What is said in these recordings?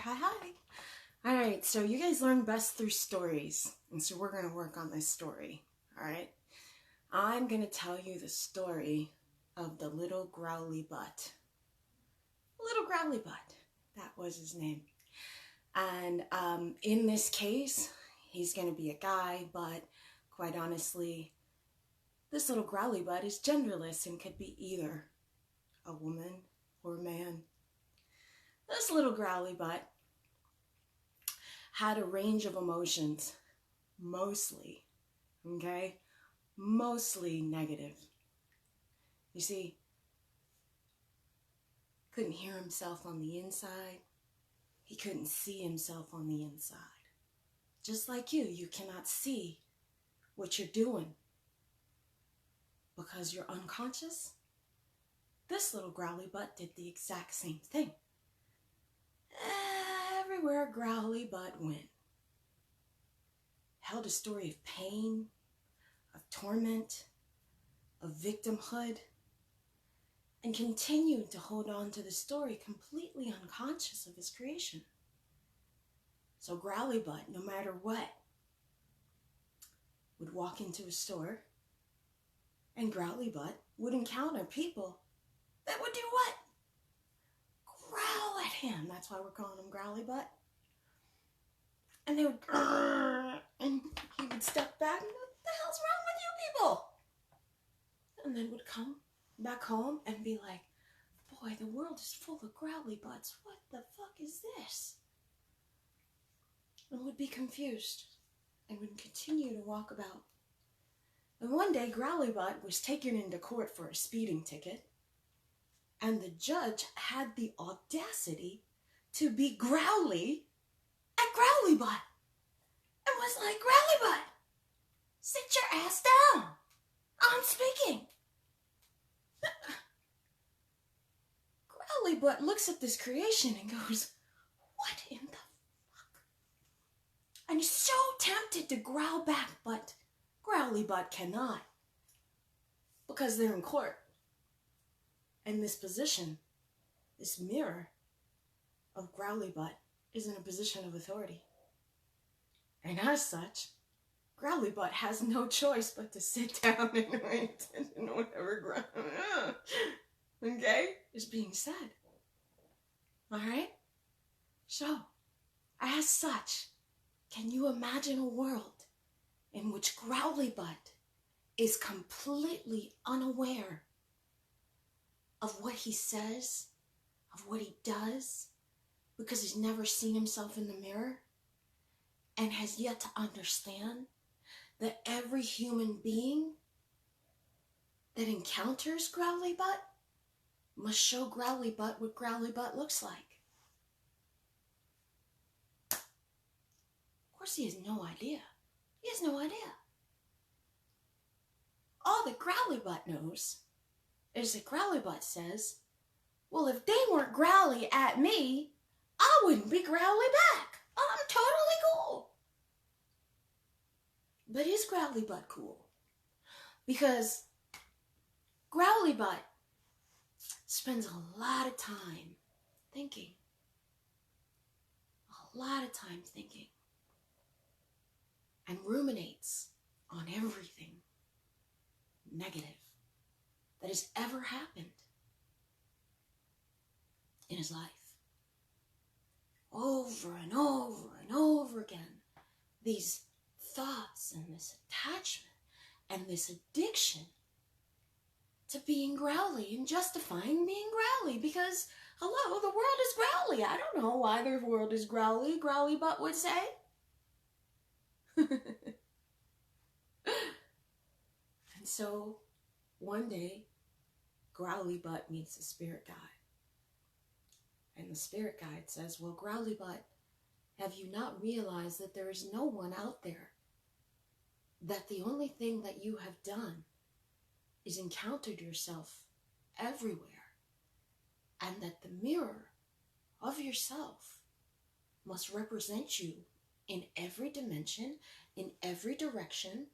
Hi. All right, so you guys learn best through stories. And so we're going to work on this story. All right. I'm going to tell you the story of the little growly butt. Little growly butt. That was his name. And in this case, he's going to be a guy, but quite honestly, this little growly butt is genderless and could be either a woman or a man. This little growly butt had a range of emotions, mostly negative. You see, couldn't hear himself on the inside. He couldn't see himself on the inside. Just like you cannot see what you're doing because you're unconscious. This little growly butt did the exact same thing. Everywhere growly butt went, held a story of pain, of torment, of victimhood, and continued to hold on to the story completely unconscious of his creation. So growly butt, no matter what, would walk into a store, and growly butt would encounter people that would do what? Growl at him. That's why we're calling him growly butt. And they would grrr, and he would step back and go, what the hell's wrong with you people? And then would come back home and be like, boy, the world is full of growly butts. What the fuck is this? And would be confused and would continue to walk about. And one day, growly butt was taken into court for a speeding ticket, and the judge had the audacity to be growly at growly butt and was like, growly butt, sit your ass down. I'm speaking. Growly butt looks at this creation and goes, what in the fuck? And he's so tempted to growl back, but growly butt cannot because they're in court. And this position, this mirror of growly butt, is in a position of authority. And as such, growly butt has no choice but to sit down and wait and whatever is being said. All right? So, as such, can you imagine a world in which growly butt is completely unaware of what he says, of what he does, because he's never seen himself in the mirror and has yet to understand that every human being that encounters growly butt must show growly butt what growly butt looks like? Of course, he has no idea. He has no idea. All that growly butt knows is that growly butt says, well, if they weren't growly at me, I wouldn't be growly back. I'm totally cool. But is growly butt cool? Because growly butt spends a lot of time thinking. A lot of time thinking. And ruminates on everything negative that has ever happened in his life. Over and over and over again, these thoughts and this attachment and this addiction to being growly and justifying being growly because, hello, the world is growly. I don't know why the world is growly, growly butt would say. And so, one day, growly butt meets the spirit guide. And the spirit guide says, well, growly butt, have you not realized that there is no one out there? That the only thing that you have done is encountered yourself everywhere. And that the mirror of yourself must represent you in every dimension, in every direction.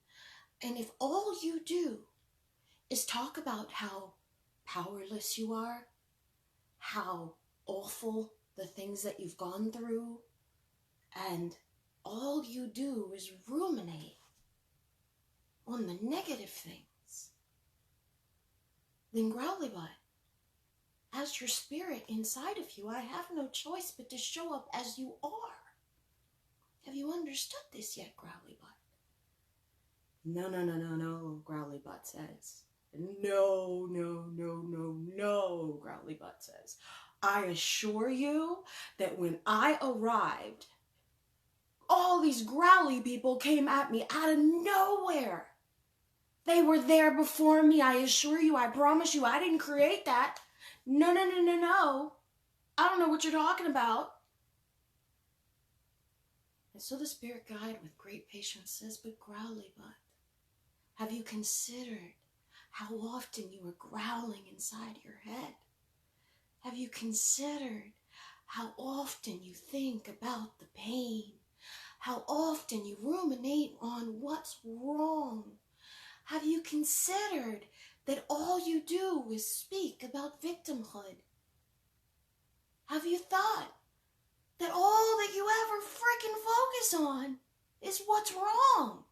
And if all you do is talk about how powerless you are, how awful the things that you've gone through, and all you do is ruminate on the negative things, then Growly Butt, as your spirit inside of you, I have no choice but to show up as you are. Have you understood this yet, Growly Butt? No, no, no, no, no, Growly Butt says. No, no, no, no, no, Growly Butt says. I assure you that when I arrived, all these growly people came at me out of nowhere. They were there before me, I assure you, I promise you, I didn't create that. No, no, no, no, no. I don't know what you're talking about. And so the spirit guide with great patience says, but Growly Butt, have you considered how often you are growling inside your head? Have you considered how often you think about the pain? How often you ruminate on what's wrong? Have you considered that all you do is speak about victimhood? Have you thought that all that you ever freaking focus on is what's wrong?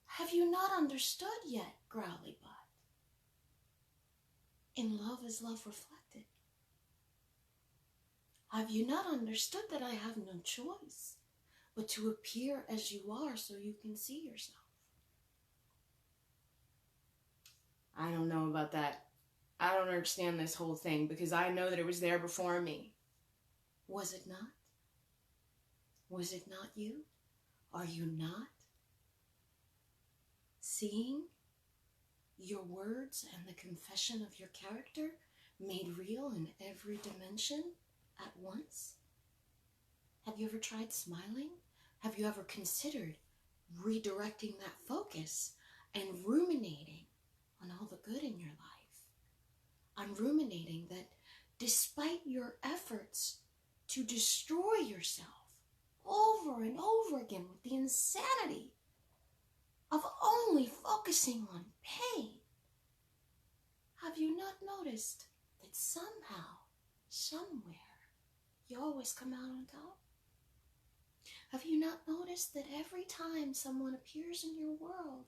Have you not understood yet, Growly Butt? In love is love reflected. Have you not understood that I have no choice but to appear as you are so you can see yourself? I don't know about that. I don't understand this whole thing because I know that it was there before me. Was it not? Was it not you? Are you not seeing your words and the confession of your character made real in every dimension at once? Have you ever tried smiling? Have you ever considered redirecting that focus and ruminating on all the good in your life? I'm ruminating that despite your efforts to destroy yourself over and over again with the insanity of only focusing on pain, have you not noticed that somehow, somewhere, you always come out on top? Have you not noticed that every time someone appears in your world,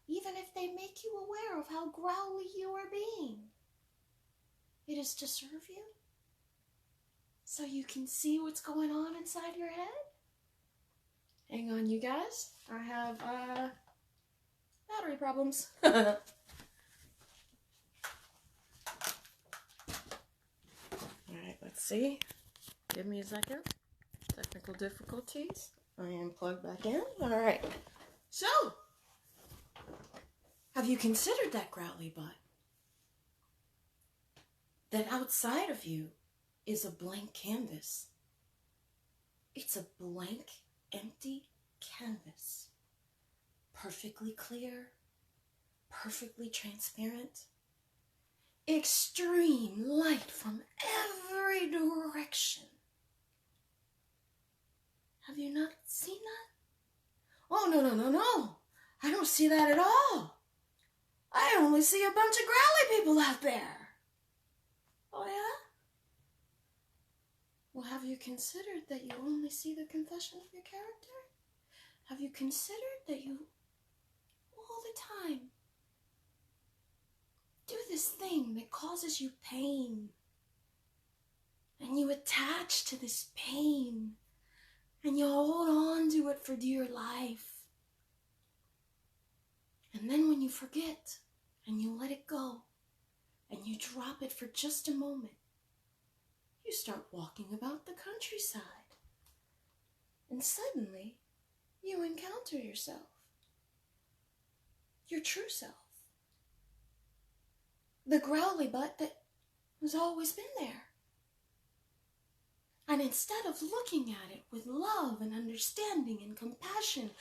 even if they make you aware of how growly you are being, it is to serve you? So you can see what's going on inside your head? Hang on, you guys. I have battery problems. Alright, let's see. Give me a second. Technical difficulties. I am plugged back in. Alright. So, have you considered that, Growly Butt? That outside of you is a blank canvas. It's a blank, empty canvas. Perfectly clear, perfectly transparent. Extreme light from every direction. Have you not seen that? Oh, no, no, no, no. I don't see that at all. I only see a bunch of growly people out there. Oh, yeah? Well, have you considered that you only see the confession of your character? Have you considered that you, all the time, do this thing that causes you pain? And you attach to this pain. And you hold on to it for dear life. And then when you forget, and you let it go, and you drop it for just a moment, you start walking about the countryside. And suddenly, you encounter yourself. Your true self. The Growly Butt that has always been there. And instead of looking at it with love and understanding and compassion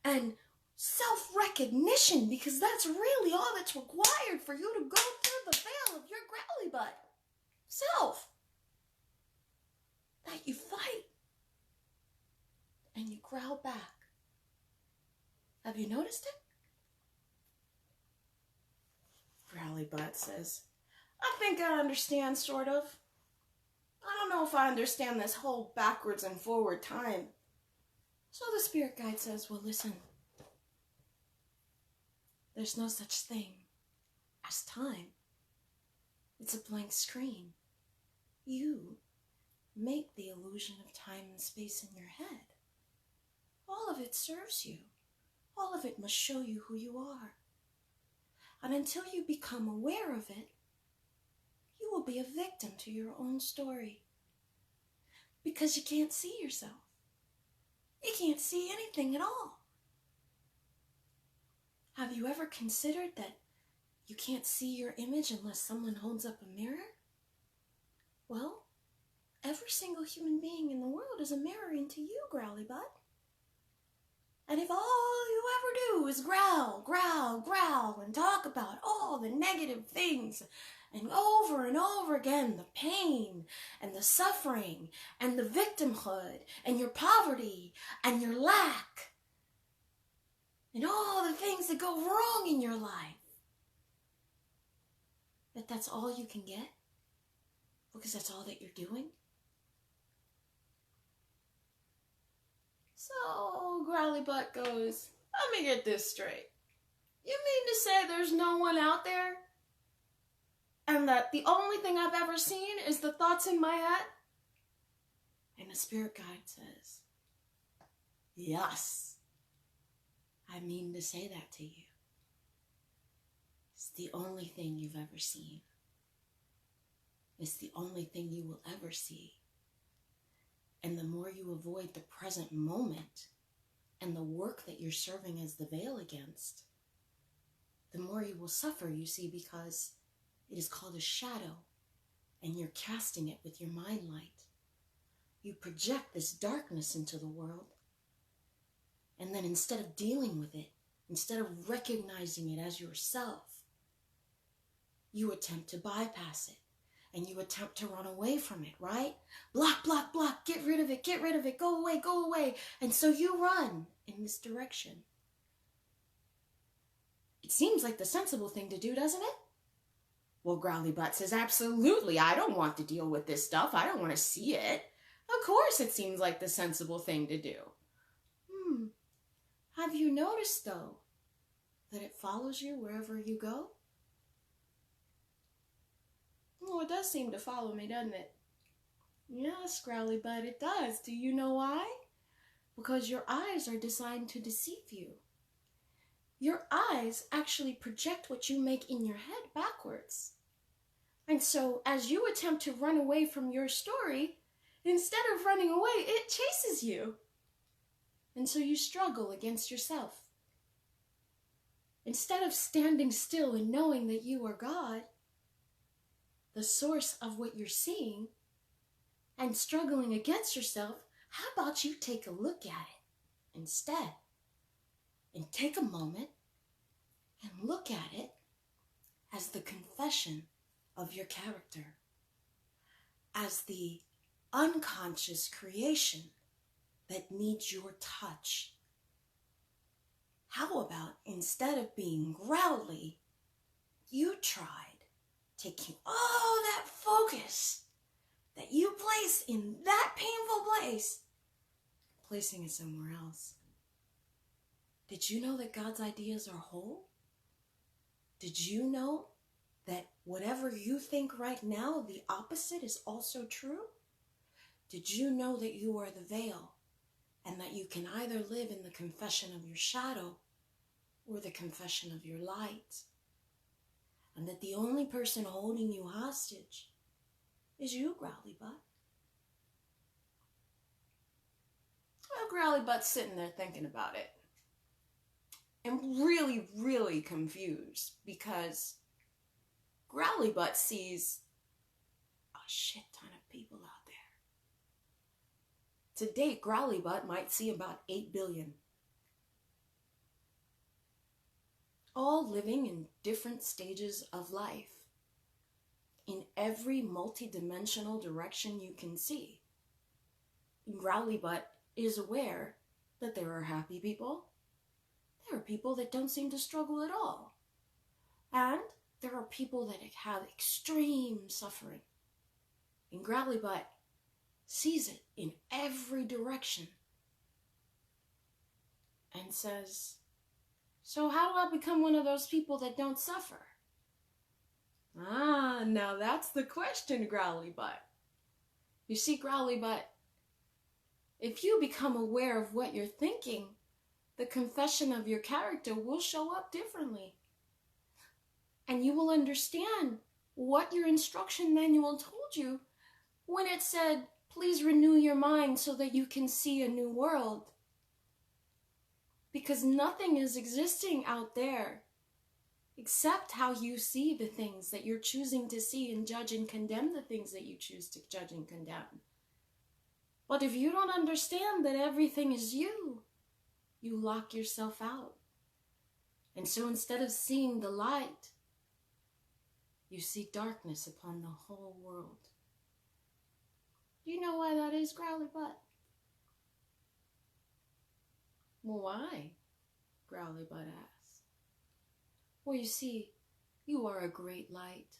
and self-recognition, because that's really all that's required for you to go through the veil of your Growly Butt self, that you fight and you growl back. Have you noticed it? Growly Butt says, I think I understand, sort of. if I understand this whole backwards and forward time. So the spirit guide says, well, listen, there's no such thing as time. It's a blank screen. You make the illusion of time and space in your head. All of it serves you. All of it must show you who you are. And until you become aware of it, you will be a victim to your own story. Because you can't see yourself. You can't see anything at all. Have you ever considered that you can't see your image unless someone holds up a mirror? Well, every single human being in the world is a mirror into you, Growly Butt. And if all you ever do is growl, growl, growl, and talk about all the negative things, and over again, the pain, and the suffering, and the victimhood, and your poverty, and your lack, and all the things that go wrong in your life, that's all you can get? Because that's all that you're doing? So Growly Butt goes, let me get this straight. You mean to say there's no one out there? And that the only thing I've ever seen is the thoughts in my head? And the spirit guide says, yes, I mean to say that to you. It's the only thing you've ever seen. It's the only thing you will ever see. And the more you avoid the present moment and the work that you're serving as the veil against, the more you will suffer, you see, because it is called a shadow, and you're casting it with your mind light. You project this darkness into the world, and then instead of dealing with it, instead of recognizing it as yourself, you attempt to bypass it, and you attempt to run away from it, right? Block, block, block, get rid of it, go away, go away. And so you run in this direction. It seems like the sensible thing to do, doesn't it? Well, Growly Butt says, absolutely, I don't want to deal with this stuff. I don't want to see it. Of course it seems like the sensible thing to do. Have you noticed, though, that it follows you wherever you go? Oh, it does seem to follow me, doesn't it? Yes, Growly Butt, it does. Do you know why? Because your eyes are designed to deceive you. Your eyes actually project what you make in your head backwards. And so, as you attempt to run away from your story, instead of running away, it chases you. And so you struggle against yourself. Instead of standing still and knowing that you are God, the source of what you're seeing, and struggling against yourself, how about you take a look at it instead? And take a moment and look at it as the confession of your character, as the unconscious creation that needs your touch. How about instead of being growly, you tried taking all that focus that you place in that painful place, placing it somewhere else. Did you know that God's ideas are whole? Did you know that whatever you think right now, the opposite is also true? Did you know that you are the veil and that you can either live in the confession of your shadow or the confession of your light? And that the only person holding you hostage is you, Growly Butt. Well, Growly Butt's sitting there thinking about it. And really, really confused because Growly Butt sees a shit ton of people out there. To date, Growly Butt might see about 8 billion. All living in different stages of life, in every multi-dimensional direction you can see. Growly Butt is aware that there are happy people, there are people that don't seem to struggle at all, and there are people that have extreme suffering. And Growly Butt sees it in every direction, and says, so how do I become one of those people that don't suffer? Ah, now that's the question, Growly Butt. You see, Growly Butt, if you become aware of what you're thinking, the confession of your character will show up differently. And you will understand what your instruction manual told you when it said, please renew your mind so that you can see a new world. Because nothing is existing out there except how you see the things that you're choosing to see, and judge and condemn the things that you choose to judge and condemn. But if you don't understand that everything is you, you lock yourself out. And so instead of seeing the light, you see darkness upon the whole world. Do you know why that is, Growly Butt? Well, why? Growly Butt asks. Well, you see, you are a great light.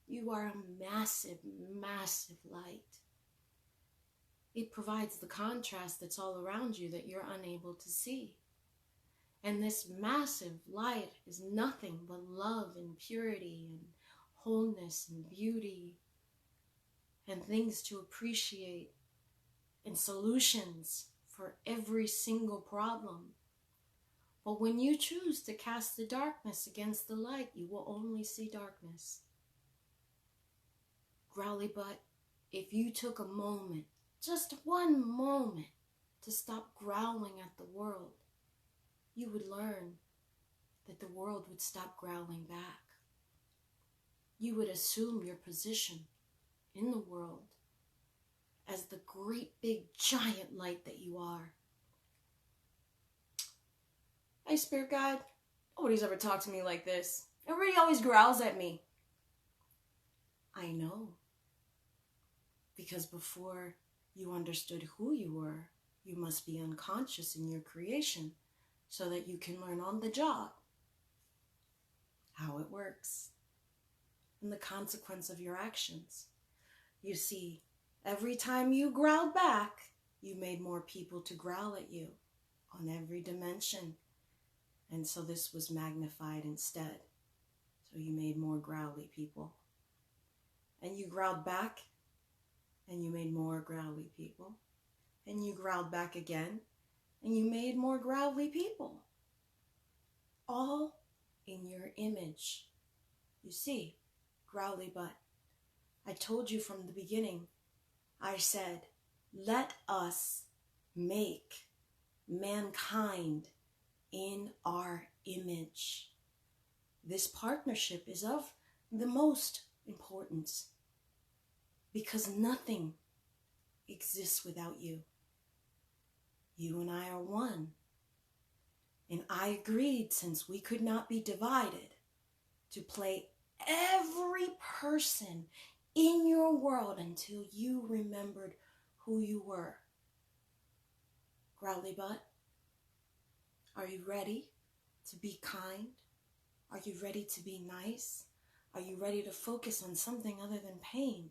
You are a massive, massive light. It provides the contrast that's all around you that you're unable to see. And this massive light is nothing but love and purity and wholeness and beauty and things to appreciate and solutions for every single problem. But when you choose to cast the darkness against the light, you will only see darkness. Growly Butt, if you took a moment, just one moment, to stop growling at the world, you would learn that the world would stop growling back. You would assume your position in the world as the great big giant light that you are. Hey, Spirit Guide, nobody's ever talked to me like this. Everybody always growls at me. I know. Because before you understood who you were, you must be unconscious in your creation so that you can learn on the job how it works and the consequence of your actions. You see, every time you growled back, you made more people to growl at you on every dimension. And so this was magnified instead. So you made more growly people. And you growled back, and you made more growly people. And you growled back again, and you made more growly people. All in your image. You see, Growly Butt, I told you from the beginning, I said, let us make mankind in our image. This partnership is of the most importance because nothing exists without you. You and I are one. And I agreed, since we could not be divided, to play every person in your world until you remembered who you were. Growly Butt, are you ready to be kind? Are you ready to be nice? Are you ready to focus on something other than pain?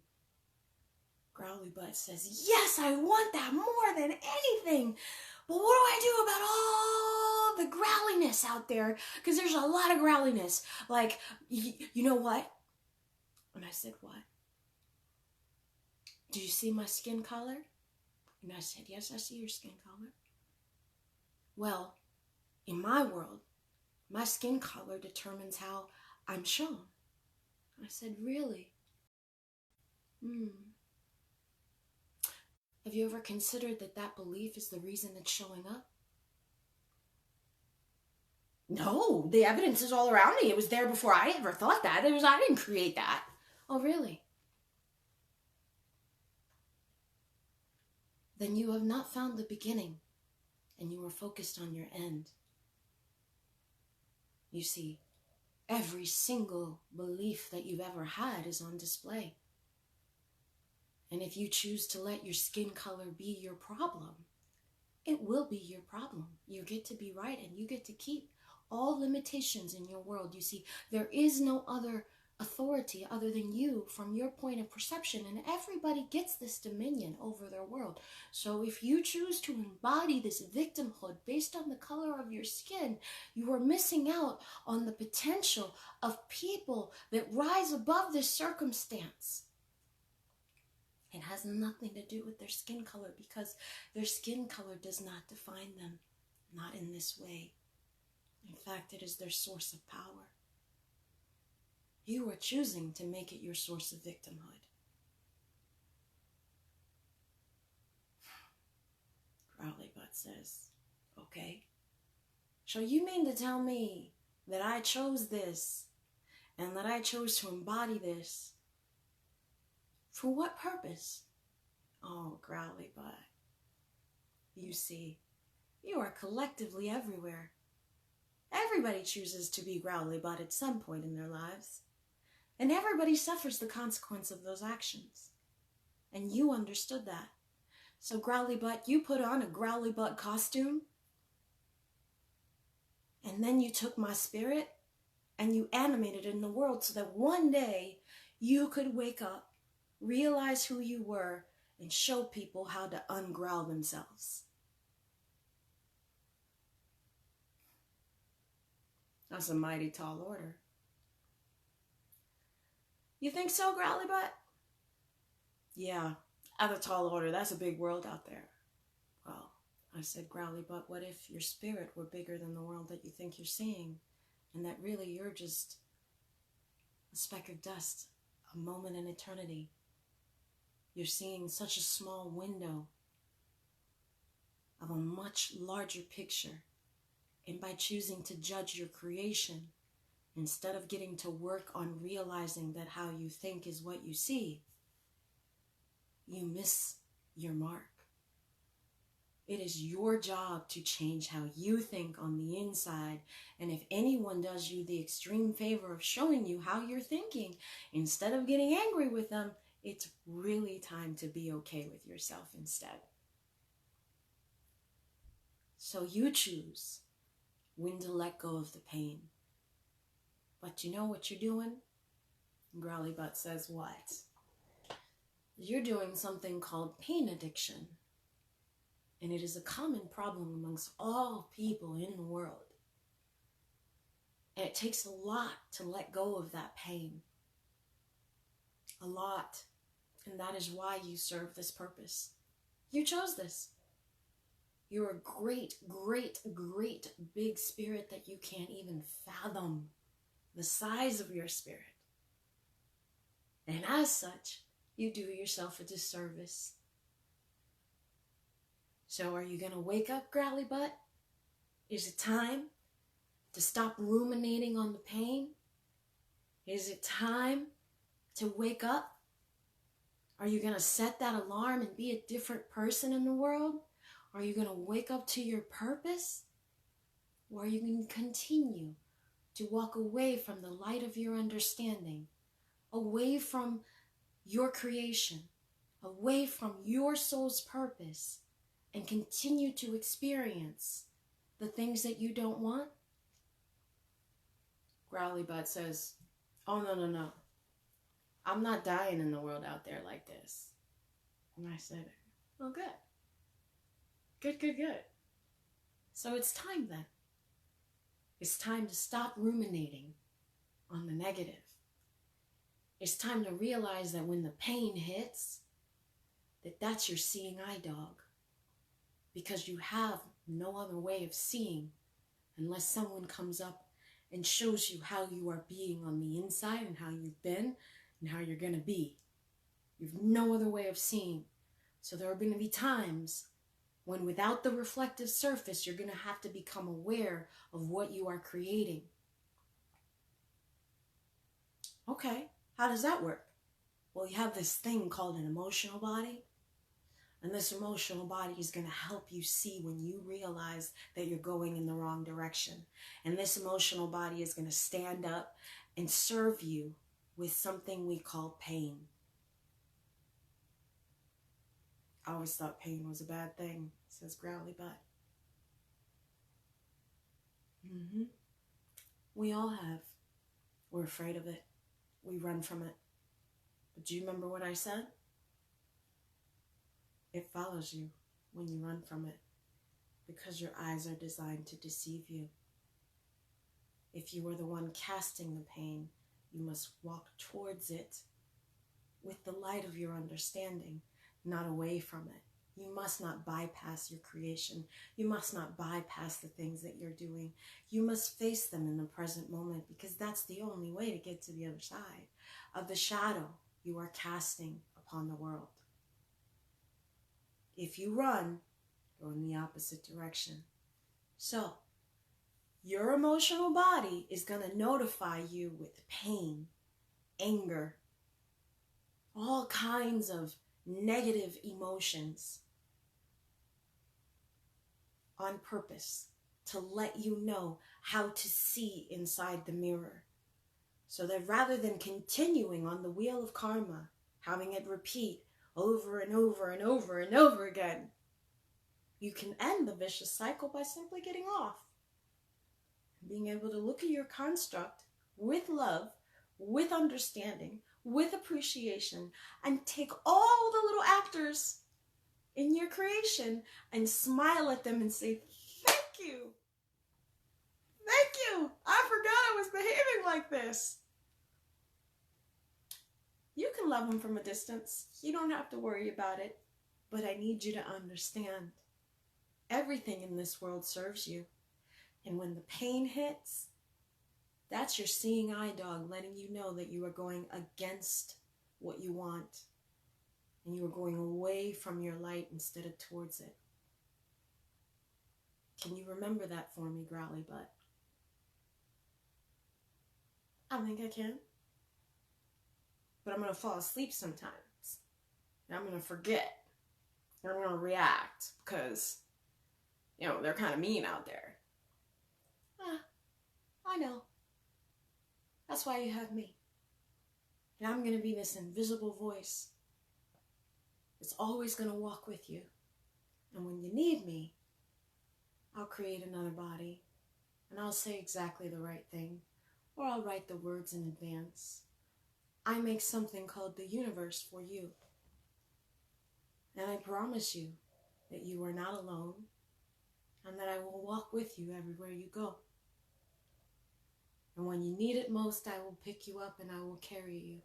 Growly Butt says, yes, I want that more than anything. But what do I do about all the growliness out there? Because there's a lot of growliness. Like, you know what? And I said, what? Do you see my skin color? And I said, yes, I see your skin color. Well, in my world, my skin color determines how I'm shown. I said, really? Have you ever considered that that belief is the reason it's showing up? No, the evidence is all around me. It was there before I ever thought that. I didn't create that. Oh, really? Then you have not found the beginning, and you are focused on your end. You see, every single belief that you've ever had is on display. And if you choose to let your skin color be your problem, it will be your problem. You get to be right, and you get to keep all limitations in your world. You see, there is no other authority other than you from your point of perception, and everybody gets this dominion over their world. So if you choose to embody this victimhood based on the color of your skin, you are missing out on the potential of people that rise above this circumstance. It has nothing to do with their skin color, because their skin color does not define them, not in this way. In fact, it is their source of power. You are choosing to make it your source of victimhood. Growly Butt says, okay, so you mean to tell me that I chose this and that I chose to embody this? For what purpose? Oh, Growly Butt, you see, you are collectively everywhere. Everybody chooses to be Growly Butt at some point in their lives. And everybody suffers the consequence of those actions. And you understood that. So Growly Butt, you put on a Growly Butt costume. And then you took my spirit and you animated it in the world so that one day you could wake up, realize who you were, and show people how to ungrowl themselves. That's a mighty tall order. You think so, Growly Butt? Yeah, at a tall order. That's a big world out there. Well, I said, Growly Butt, what if your spirit were bigger than the world that you think you're seeing, and that really you're just a speck of dust, a moment in eternity? You're seeing such a small window of a much larger picture, and by choosing to judge your creation, instead of getting to work on realizing that how you think is what you see, you miss your mark. It is your job to change how you think on the inside. And if anyone does you the extreme favor of showing you how you're thinking, instead of getting angry with them, it's really time to be okay with yourself instead. So you choose when to let go of the pain. But you know what you're doing? Growly Butt says, what? You're doing something called pain addiction. And it is a common problem amongst all people in the world. And it takes a lot to let go of that pain. A lot. And that is why you serve this purpose. You chose this. You're a great, great, great big spirit that you can't even fathom the size of your spirit. And as such, you do yourself a disservice. So are you going to wake up, Growly Butt? Is it time to stop ruminating on the pain? Is it time to wake up? Are you going to set that alarm and be a different person in the world? Are you going to wake up to your purpose? Or are you going to continue to walk away from the light of your understanding, away from your creation, away from your soul's purpose, and continue to experience the things that you don't want? Growly Butt says, oh, no. I'm not dying in the world out there like this. And I said, oh, good. Good. So it's time then. It's time to stop ruminating on the negative. It's time to realize that when the pain hits, that's your seeing eye dog. Because you have no other way of seeing unless someone comes up and shows you how you are being on the inside and how you've been and how you're going to be. You've no other way of seeing. So there are going to be times when without the reflective surface, you're going to have to become aware of what you are creating. Okay, how does that work? Well, you have this thing called an emotional body. And this emotional body is going to help you see when you realize that you're going in the wrong direction. And this emotional body is going to stand up and serve you with something we call pain. I always thought pain was a bad thing, says Growly Butt. We all have. We're afraid of it. we run from it. But do you remember what I said? It follows you when you run from it, because your eyes are designed to deceive you. If you are the one casting the pain, you must walk towards it with the light of your understanding, not away from it. You must not bypass your creation. You must not bypass the things that you're doing. You must face them in the present moment, because that's the only way to get to the other side of the shadow you are casting upon the world. If you run, go in the opposite direction. So, your emotional body is going to notify you with pain, anger, all kinds of negative emotions on purpose to let you know how to see inside the mirror. So that rather than continuing on the wheel of karma, having it repeat over and over and over and over again, you can end the vicious cycle by simply getting off. Being able to look at your construct with love, with understanding, with appreciation, and take all the little actors in your creation and smile at them and say, thank you. Thank you. I forgot I was behaving like this. You can love them from a distance. You don't have to worry about it. But I need you to understand, everything in this world serves you. And when the pain hits, that's your seeing eye dog letting you know that you are going against what you want. And you are going away from your light instead of towards it. Can you remember that for me, Growly Butt? I think I can. But I'm going to fall asleep sometimes. And I'm going to forget. And I'm going to react because, they're kind of mean out there. I know. That's why you have me. And I'm going to be this invisible voice. It's always going to walk with you. And when you need me, I'll create another body. And I'll say exactly the right thing. Or I'll write the words in advance. I make something called the universe for you. And I promise you that you are not alone. And that I will walk with you everywhere you go. And when you need it most, I will pick you up and I will carry you.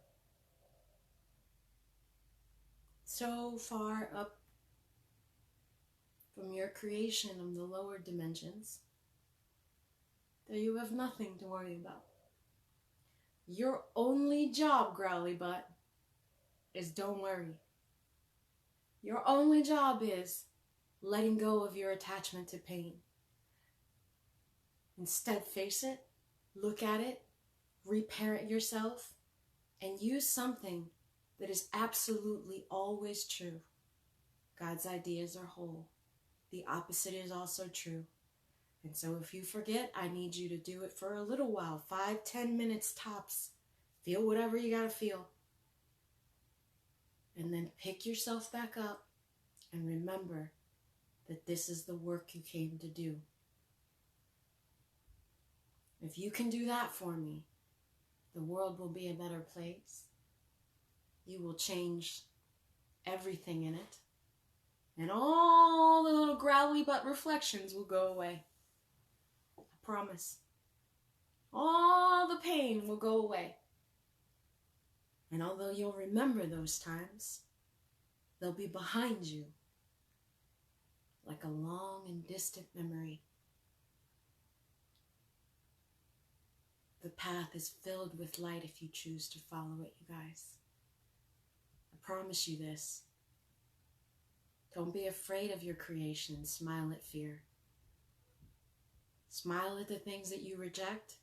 So far up from your creation of the lower dimensions that you have nothing to worry about. Your only job, Growly Butt, is don't worry. Your only job is letting go of your attachment to pain. Instead, face it. Look at it, reparent yourself, and use something that is absolutely always true. God's ideas are whole. The opposite is also true. And so if you forget, I need you to do it for a little while, 5-10 minutes tops. Feel whatever you gotta feel. And then pick yourself back up and remember that this is the work you came to do. If you can do that for me, the world will be a better place. You will change everything in it. And all the little Growly Butt reflections will go away. I promise. All the pain will go away. And although you'll remember those times, they'll be behind you like a long and distant memory. The path is filled with light if you choose to follow it, you guys. I promise you this. Don't be afraid of your creation. Smile at fear. Smile at the things that you reject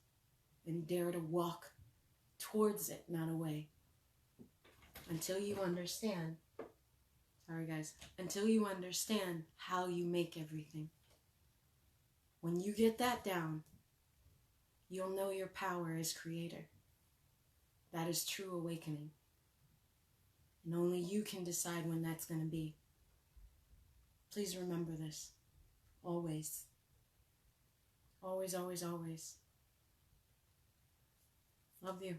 and dare to walk towards it, not away. Until you understand. Sorry, guys. Until you understand how you make everything. When you get that down, you'll know your power as creator. That is true awakening. And only you can decide when that's going to be. Please remember this. Always. Always, always, always. Love you.